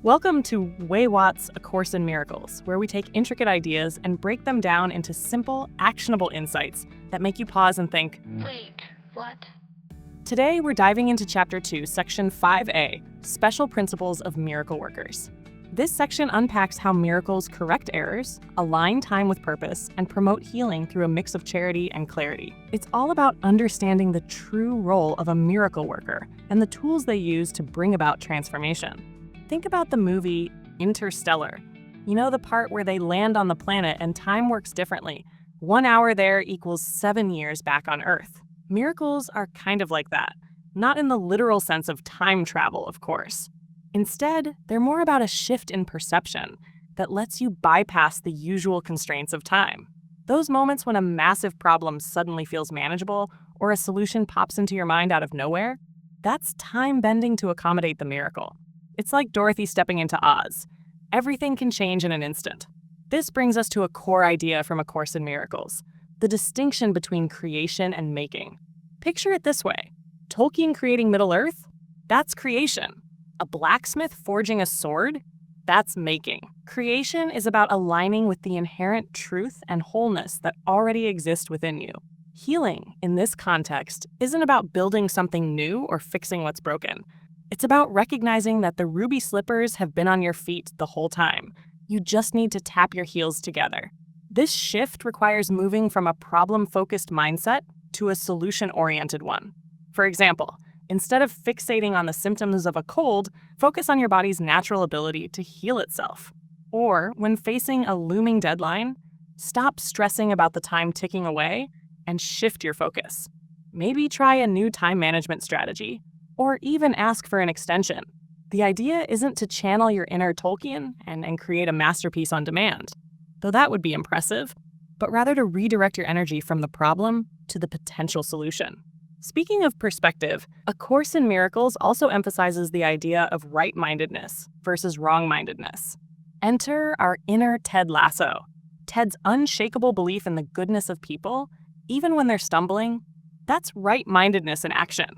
Welcome to weiwat's A Course in Miracles, where we take intricate ideas and break them down into simple, actionable insights that make you pause and think, Wait, what? Today, we're diving into Chapter 2, Section 5A, Special Principles of Miracle Workers. This section unpacks how miracles correct errors, align time with purpose, and promote healing through a mix of charity and clarity. It's all about understanding the true role of a miracle worker and the tools they use to bring about transformation. Think about the movie Interstellar. You know, the part where they land on the planet and time works differently. 1 hour there equals 7 years back on Earth. Miracles are kind of like that. Not in the literal sense of time travel, of course. Instead, they're more about a shift in perception that lets you bypass the usual constraints of time. Those moments when a massive problem suddenly feels manageable or a solution pops into your mind out of nowhere, that's time bending to accommodate the miracle. It's like Dorothy stepping into Oz. Everything can change in an instant. This brings us to a core idea from A Course in Miracles, the distinction between creation and making. Picture it this way. Tolkien creating Middle-earth? That's creation. A blacksmith forging a sword? That's making. Creation is about aligning with the inherent truth and wholeness that already exist within you. Healing, in this context, isn't about building something new or fixing what's broken. It's about recognizing that the ruby slippers have been on your feet the whole time. You just need to tap your heels together. This shift requires moving from a problem-focused mindset to a solution-oriented one. For example, instead of fixating on the symptoms of a cold, focus on your body's natural ability to heal itself. Or, when facing a looming deadline, stop stressing about the time ticking away and shift your focus. Maybe try a new time management strategy, or even ask for an extension. The idea isn't to channel your inner Tolkien and create a masterpiece on demand, though that would be impressive, but rather to redirect your energy from the problem to the potential solution. Speaking of perspective, A Course in Miracles also emphasizes the idea of right-mindedness versus wrong-mindedness. Enter our inner Ted Lasso. Ted's unshakable belief in the goodness of people, even when they're stumbling, that's right-mindedness in action.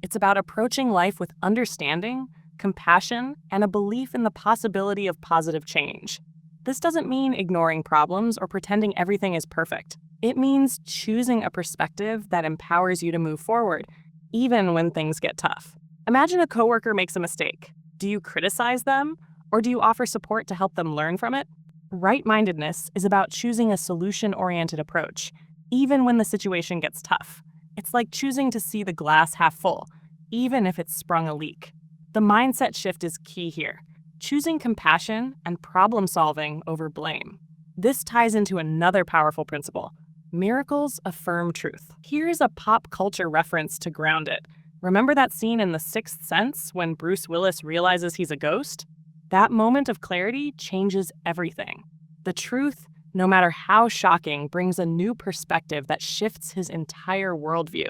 It's about approaching life with understanding, compassion, and a belief in the possibility of positive change. This doesn't mean ignoring problems or pretending everything is perfect. It means choosing a perspective that empowers you to move forward, even when things get tough. Imagine a coworker makes a mistake. Do you criticize them, or do you offer support to help them learn from it? Right-mindedness is about choosing a solution-oriented approach, even when the situation gets tough. It's like choosing to see the glass half full, even if it's sprung a leak. The mindset shift is key here, choosing compassion and problem-solving over blame. This ties into another powerful principle. Miracles affirm truth. Here's a pop culture reference to ground it. Remember that scene in The Sixth Sense when Bruce Willis realizes he's a ghost? That moment of clarity changes everything. The truth, no matter how shocking, brings a new perspective that shifts his entire worldview.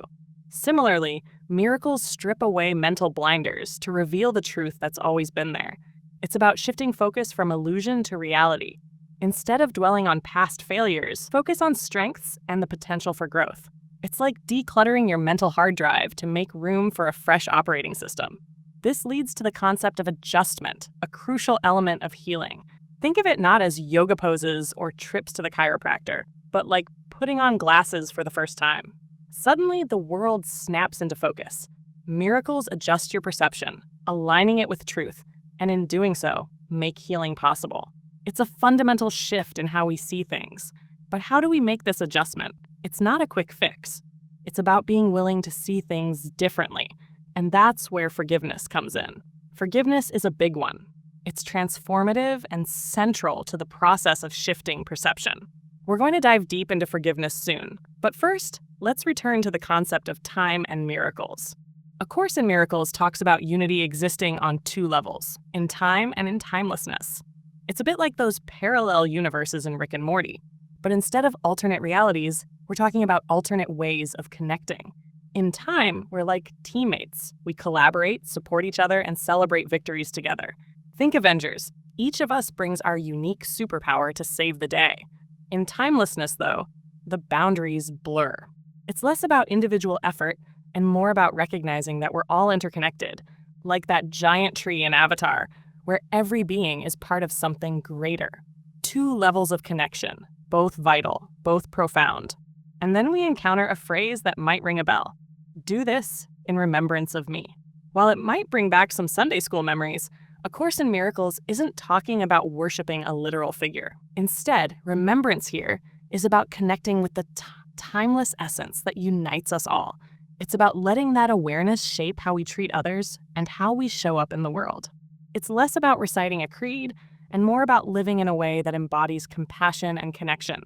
Similarly, miracles strip away mental blinders to reveal the truth that's always been there. It's about shifting focus from illusion to reality. Instead of dwelling on past failures, focus on strengths and the potential for growth. It's like decluttering your mental hard drive to make room for a fresh operating system. This leads to the concept of adjustment, a crucial element of healing. Think of it not as yoga poses or trips to the chiropractor, but like putting on glasses for the first time. Suddenly, the world snaps into focus. Miracles adjust your perception, aligning it with truth, and in doing so, make healing possible. It's a fundamental shift in how we see things. But how do we make this adjustment? It's not a quick fix. It's about being willing to see things differently, and that's where forgiveness comes in. Forgiveness is a big one. It's transformative and central to the process of shifting perception. We're going to dive deep into forgiveness soon, but first, let's return to the concept of time and miracles. A Course in Miracles talks about unity existing on two levels, in time and in timelessness. It's a bit like those parallel universes in Rick and Morty, but instead of alternate realities, we're talking about alternate ways of connecting. In time, we're like teammates. We collaborate, support each other, and celebrate victories together. Think Avengers. Each of us brings our unique superpower to save the day. In timelessness, though, the boundaries blur. It's less about individual effort and more about recognizing that we're all interconnected, like that giant tree in Avatar, where every being is part of something greater. Two levels of connection, both vital, both profound. And then we encounter a phrase that might ring a bell. Do this in remembrance of me. While it might bring back some Sunday school memories, A Course in Miracles isn't talking about worshiping a literal figure. Instead, remembrance here is about connecting with the timeless essence that unites us all. It's about letting that awareness shape how we treat others and how we show up in the world. It's less about reciting a creed and more about living in a way that embodies compassion and connection.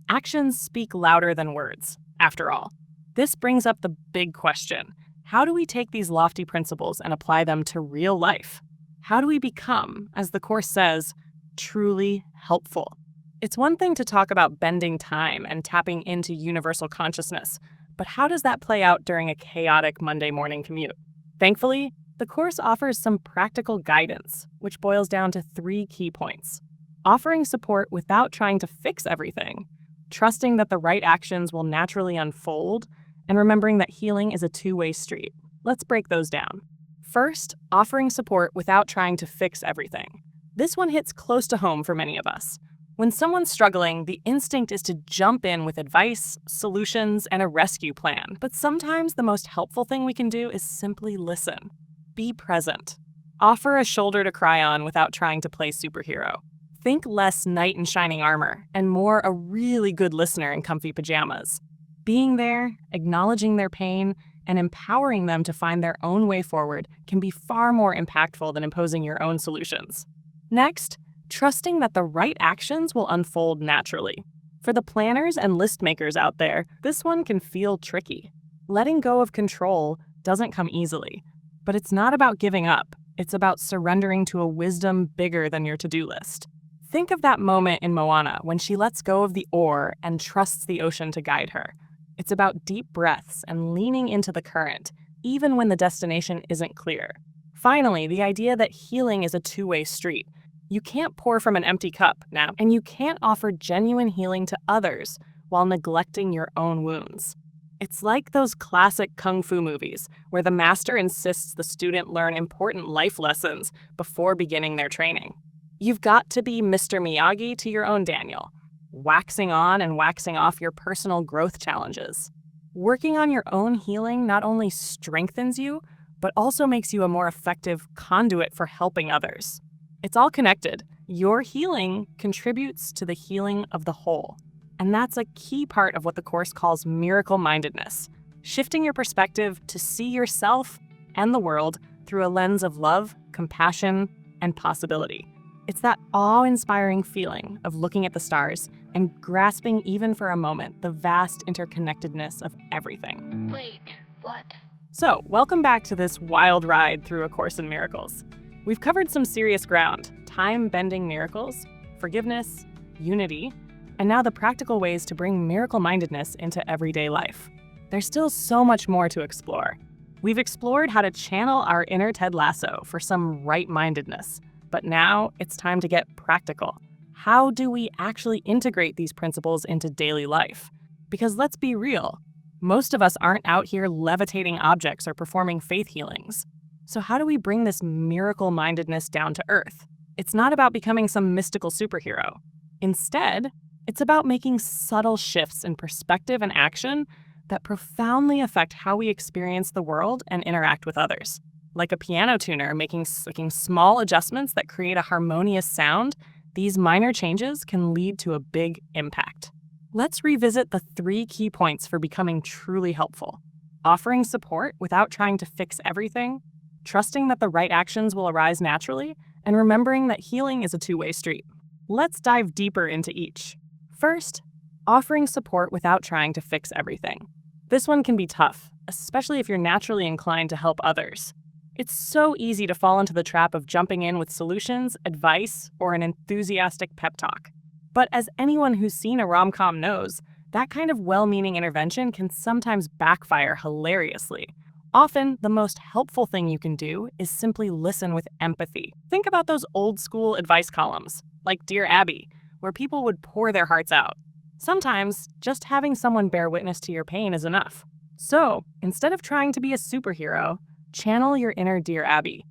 Actions speak louder than words, after all. This brings up the big question. How do we take these lofty principles and apply them to real life? How do we become, as the Course says, truly helpful? It's one thing to talk about bending time and tapping into universal consciousness, but how does that play out during a chaotic Monday morning commute? Thankfully, the Course offers some practical guidance, which boils down to 3 key points. Offering support without trying to fix everything, trusting that the right actions will naturally unfold, and remembering that healing is a two-way street. Let's break those down. First, offering support without trying to fix everything. This one hits close to home for many of us. When someone's struggling, the instinct is to jump in with advice, solutions, and a rescue plan. But sometimes the most helpful thing we can do is simply listen. Be present. Offer a shoulder to cry on without trying to play superhero. Think less knight in shining armor and more a really good listener in comfy pajamas. Being there, acknowledging their pain, and empowering them to find their own way forward can be far more impactful than imposing your own solutions. Next, trusting that the right actions will unfold naturally. For the planners and list makers out there, this one can feel tricky. Letting go of control doesn't come easily, but it's not about giving up. It's about surrendering to a wisdom bigger than your to-do list. Think of that moment in Moana when she lets go of the oar and trusts the ocean to guide her. It's about deep breaths and leaning into the current, even when the destination isn't clear. Finally, the idea that healing is a two-way street. You can't pour from an empty cup now, and you can't offer genuine healing to others while neglecting your own wounds. It's like those classic kung fu movies where the master insists the student learn important life lessons before beginning their training. You've got to be Mr. Miyagi to your own Daniel, waxing on and waxing off your personal growth challenges. Working on your own healing not only strengthens you, but also makes you a more effective conduit for helping others. It's all connected. Your healing contributes to the healing of the whole. And that's a key part of what the Course calls miracle-mindedness, shifting your perspective to see yourself and the world through a lens of love, compassion, and possibility. It's that awe-inspiring feeling of looking at the stars and grasping even for a moment the vast interconnectedness of everything. Wait, what? So, welcome back to this wild ride through A Course in Miracles. We've covered some serious ground: time-bending miracles, forgiveness, unity, and now the practical ways to bring miracle-mindedness into everyday life. There's still so much more to explore. We've explored how to channel our inner Ted Lasso for some right-mindedness, but now it's time to get practical. How do we actually integrate these principles into daily life? Because let's be real, most of us aren't out here levitating objects or performing faith healings. So how do we bring this miracle-mindedness down to earth? It's not about becoming some mystical superhero. Instead, it's about making subtle shifts in perspective and action that profoundly affect how we experience the world and interact with others. Like a piano tuner making small adjustments that create a harmonious sound, these minor changes can lead to a big impact. Let's revisit the 3 key points for becoming truly helpful. Offering support without trying to fix everything, trusting that the right actions will arise naturally, and remembering that healing is a two-way street. Let's dive deeper into each. First, offering support without trying to fix everything. This one can be tough, especially if you're naturally inclined to help others. It's so easy to fall into the trap of jumping in with solutions, advice, or an enthusiastic pep talk. But as anyone who's seen a rom-com knows, that kind of well-meaning intervention can sometimes backfire hilariously. Often, the most helpful thing you can do is simply listen with empathy. Think about those old-school advice columns, like Dear Abby, where people would pour their hearts out. Sometimes, just having someone bear witness to your pain is enough. So, instead of trying to be a superhero, channel your inner Dear Abby.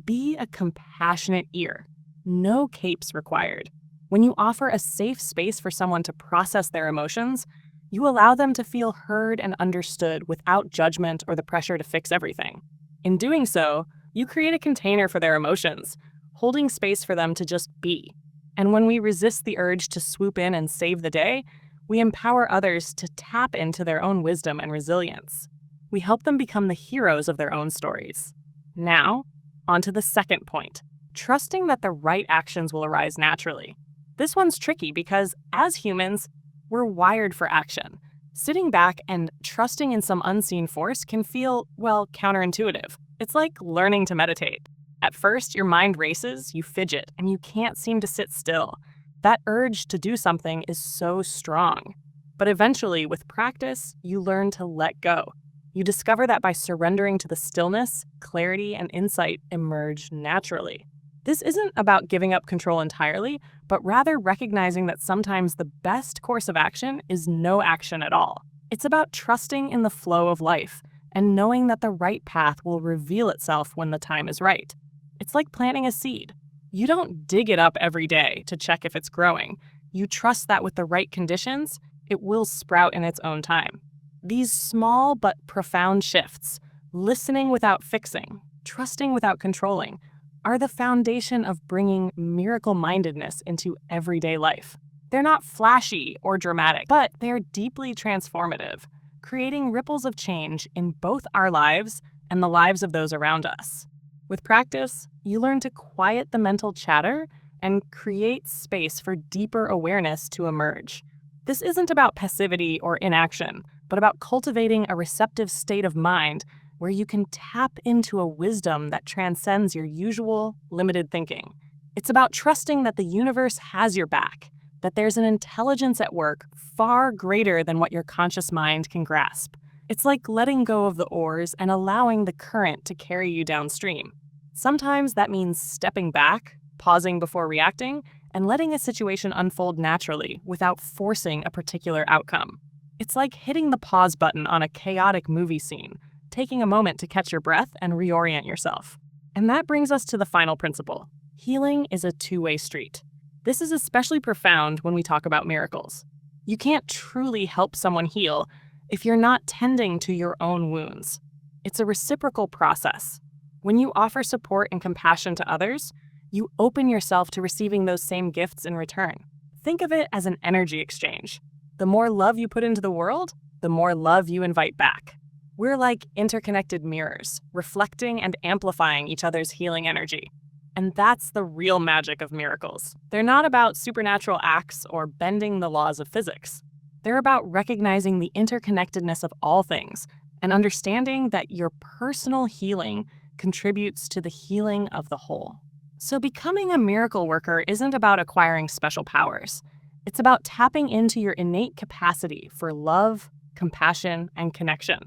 Be a compassionate ear. No capes required. When you offer a safe space for someone to process their emotions, you allow them to feel heard and understood without judgment or the pressure to fix everything. In doing so, you create a container for their emotions, holding space for them to just be. And when we resist the urge to swoop in and save the day, we empower others to tap into their own wisdom and resilience. We help them become the heroes of their own stories. Now, on to the second point, trusting that the right actions will arise naturally. This one's tricky because, as humans, we're wired for action. Sitting back and trusting in some unseen force can feel, well, counterintuitive. It's like learning to meditate. At first, your mind races, you fidget, and you can't seem to sit still. That urge to do something is so strong. But eventually, with practice, you learn to let go. You discover that by surrendering to the stillness, clarity, and insight emerge naturally. This isn't about giving up control entirely, but rather recognizing that sometimes the best course of action is no action at all. It's about trusting in the flow of life and knowing that the right path will reveal itself when the time is right. It's like planting a seed. You don't dig it up every day to check if it's growing. You trust that with the right conditions, it will sprout in its own time. These small but profound shifts, listening without fixing, trusting without controlling, are the foundation of bringing miracle-mindedness into everyday life. They're not flashy or dramatic, but they're deeply transformative, creating ripples of change in both our lives and the lives of those around us. With practice, you learn to quiet the mental chatter and create space for deeper awareness to emerge. This isn't about passivity or inaction, but about cultivating a receptive state of mind where you can tap into a wisdom that transcends your usual, limited thinking. It's about trusting that the universe has your back, that there's an intelligence at work far greater than what your conscious mind can grasp. It's like letting go of the oars and allowing the current to carry you downstream. Sometimes that means stepping back, pausing before reacting, and letting a situation unfold naturally without forcing a particular outcome. It's like hitting the pause button on a chaotic movie scene, taking a moment to catch your breath and reorient yourself. And that brings us to the final principle. Healing is a two-way street. This is especially profound when we talk about miracles. You can't truly help someone heal if you're not tending to your own wounds. It's a reciprocal process. When you offer support and compassion to others, you open yourself to receiving those same gifts in return. Think of it as an energy exchange. The more love you put into the world, the more love you invite back. We're like interconnected mirrors, reflecting and amplifying each other's healing energy. And that's the real magic of miracles. They're not about supernatural acts or bending the laws of physics. They're about recognizing the interconnectedness of all things and understanding that your personal healing contributes to the healing of the whole. So becoming a miracle worker isn't about acquiring special powers. It's about tapping into your innate capacity for love, compassion, and connection.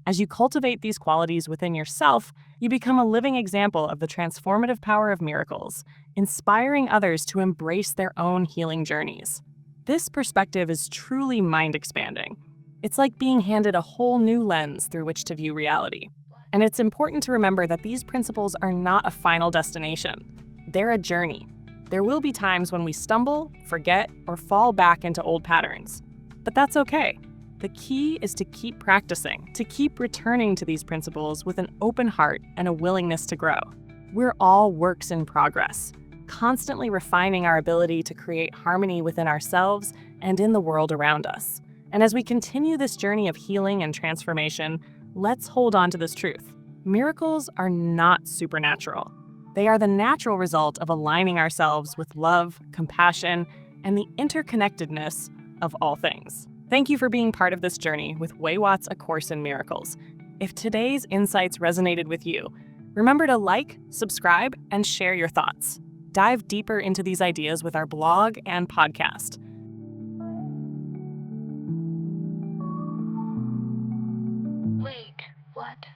As you cultivate these qualities within yourself, you become a living example of the transformative power of miracles, inspiring others to embrace their own healing journeys. This perspective is truly mind-expanding. It's like being handed a whole new lens through which to view reality. And it's important to remember that these principles are not a final destination. They're a journey. There will be times when we stumble, forget, or fall back into old patterns. But that's okay. The key is to keep practicing, to keep returning to these principles with an open heart and a willingness to grow. We're all works in progress, constantly refining our ability to create harmony within ourselves and in the world around us. And as we continue this journey of healing and transformation, let's hold on to this truth. Miracles are not supernatural. They are the natural result of aligning ourselves with love, compassion, and the interconnectedness of all things. Thank you for being part of this journey with weiwat's A Course in Miracles. If today's insights resonated with you, remember to like, subscribe, and share your thoughts. Dive deeper into these ideas with our blog and podcast. Wait, what?